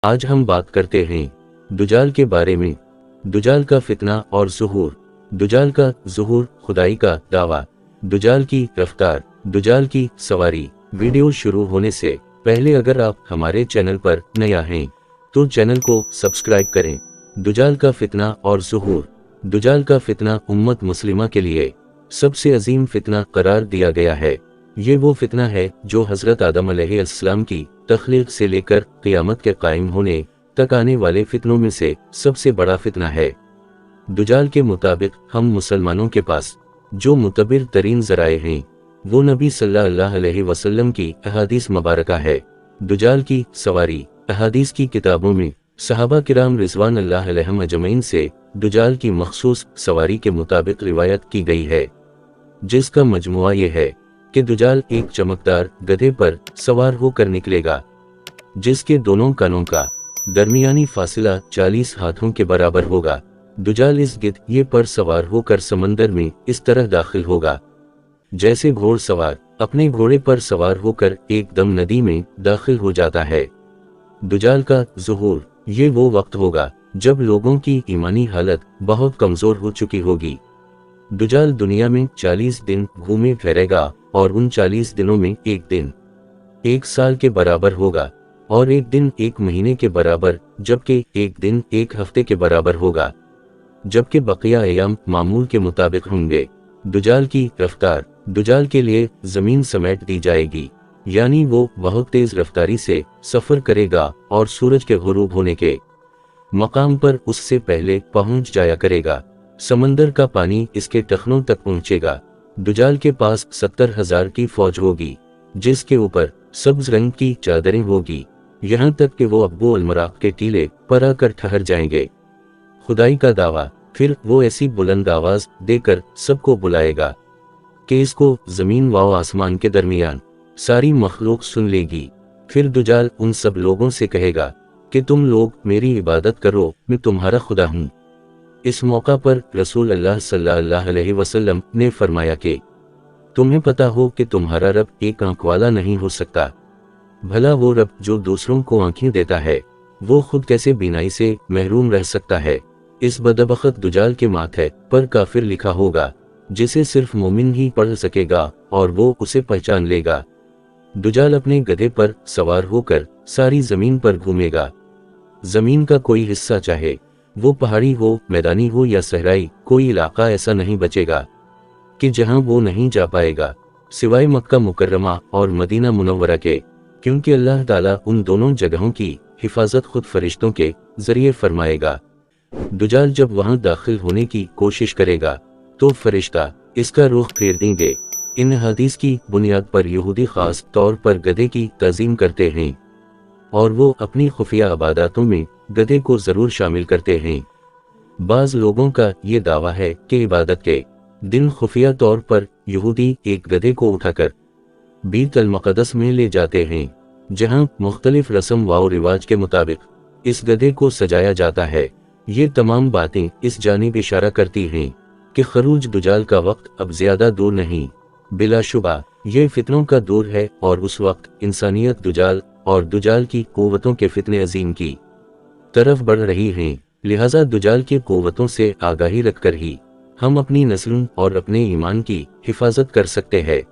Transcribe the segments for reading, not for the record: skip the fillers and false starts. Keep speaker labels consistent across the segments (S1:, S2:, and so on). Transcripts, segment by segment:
S1: आज हम बात करते हैं दुजाल के बारे में। दुजाल का फितना और ज़ुहूर। दुजाल का ज़ुहूर, खुदाई का दावा, दुजाल की रफ्तार, दुजाल की सवारी। वीडियो शुरू होने से पहले अगर आप हमारे चैनल पर नया हैं तो चैनल को सब्सक्राइब करें। दुजाल का फितना और ज़ुहूर। दुजाल का फितना उम्मत मुस्लिमा के लिए सबसे अजीम फितना करार दिया गया है। ये वो फितना है जो हज़रत आदम अलैहिस्सलाम की तख्लीक से लेकर क़यामत के कायम होने तक आने वाले फितनों में से सबसे बड़ा फितना है। दुजाल के मुताबिक हम मुसलमानों के पास जो मुतबिर तरीन ज़राए हैं वो नबी सल्लल्लाहु अलैहि वसल्लम की अहादीस मुबारका है। दुजाल की सवारी। अहादीस की किताबों में सहाबा किराम रिज़वान अल्लाह अलैहिम अजमईन से दुजाल की मखसूस सवारी के मुताबिक रिवायत की गई है, जिसका मजमुआ ये है कि दुजाल एक चमकदार गधे पर सवार होकर निकलेगा जिसके दोनों कानों का दरमियानी फासिला 40 हाथों के बराबर होगा। दुजाल इस गिद्ध पर सवार होकर समंदर में इस तरह दाखिल होगा जैसे घोड़ सवार अपने घोड़े पर सवार होकर एकदम नदी में दाखिल हो जाता है। दुजाल का ज़ुहूर। ये वो वक्त होगा जब लोगों की ईमानी हालत बहुत कमजोर हो चुकी होगी। दुजाल दुनिया में 40 दिन घूमे फिरेगा और उन 40 दिनों में एक दिन 1 साल के बराबर होगा और एक दिन 1 महीने के बराबर, जबकि एक दिन 1 हफ्ते के बराबर होगा, जबकि बकिया अय्याम मामूल के मुताबिक होंगे। दुजाल की रफ्तार। दुजाल के लिए जमीन समेट दी जाएगी, यानी वो बहुत तेज रफ्तारी से सफर करेगा और सूरज के गुरूब होने के मकाम पर उससे पहले पहुंच जाया करेगा। समंदर का पानी इसके टखनों तक पहुंचेगा। दुजाल के पास 70,000 की फौज होगी जिसके ऊपर सब्ज रंग की चादरें होगी, यहाँ तक कि वो अब्बू अलमराक के टीले पर आकर ठहर जाएंगे। खुदाई का दावा। फिर वो ऐसी बुलंद आवाज देकर सबको बुलाएगा कि इसको जमीन व आसमान के दरमियान सारी मखलूक सुन लेगी। फिर दुजाल उन सब लोगों से कहेगा कि तुम लोग मेरी इबादत करो, मैं तुम्हारा खुदा हूँ। इस मौका पर रसूल अल्लाह सल्लल्लाहु अलैहि वसल्लम ने फरमाया कि तुम्हें पता हो कि तुम्हारा रब एक आंख वाला नहीं हो सकता। भला वो रब जो दूसरों को आंखें देता है वो खुद कैसे बीनाई से महरूम रह सकता है। इस बदबख्त दुजाल के माथे पर काफिर लिखा होगा जिसे सिर्फ मोमिन ही पढ़ सकेगा और वो उसे पहचान लेगा। दुजाल अपने गधे पर सवार होकर सारी जमीन पर घूमेगा। जमीन का कोई हिस्सा, चाहे वो पहाड़ी हो, मैदानी हो या सहराई, कोई इलाका ऐसा नहीं बचेगा कि जहां वो नहीं जा पाएगा, सिवाय मक्का मुकर्रमा और मदीना मुनव्वरा के, क्योंकि अल्लाह ताला उन दोनों जगहों की हिफाजत खुद फरिश्तों के जरिए फरमाएगा। दुजाल जब वहां दाखिल होने की कोशिश करेगा तो फरिश्ता इसका रुख फेर देंगे। इन हदीस की बुनियाद पर यहूदी खास तौर पर गधे की तज़ीम करते हैं और वो अपनी खुफिया इबादतों में गधे को जरूर शामिल करते हैं। बाज़ लोगों का ये दावा है कि इबादत के दिन खुफिया तौर पर यहूदी एक गधे को उठाकर बीत अल मक़दस में ले जाते हैं, जहां मुख्तलिफ रस्म व रिवाज के मुताबिक इस गधे को सजाया जाता है। ये तमाम बातें इस जानिब इशारा करती हैं कि खरूज दुजाल का वक्त अब ज्यादा दूर नहीं, बिलाशुबा ये फितनों का दूर है और उस वक्त इंसानियत दुजाल और दुजाल की क़ुव्वतों के फितने अजीम की तरफ बढ़ रही हैं। लिहाजा दुजाल की क़ुव्वतों से आगाही रखकर ही हम अपनी नस्ल और अपने ईमान की हिफाजत कर सकते हैं।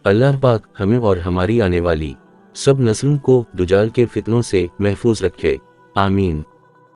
S1: अल्लाह पाक हमें और हमारी आने वाली सब नस्ल को दुजाल के फितनों से महफूज रखे। आमीन।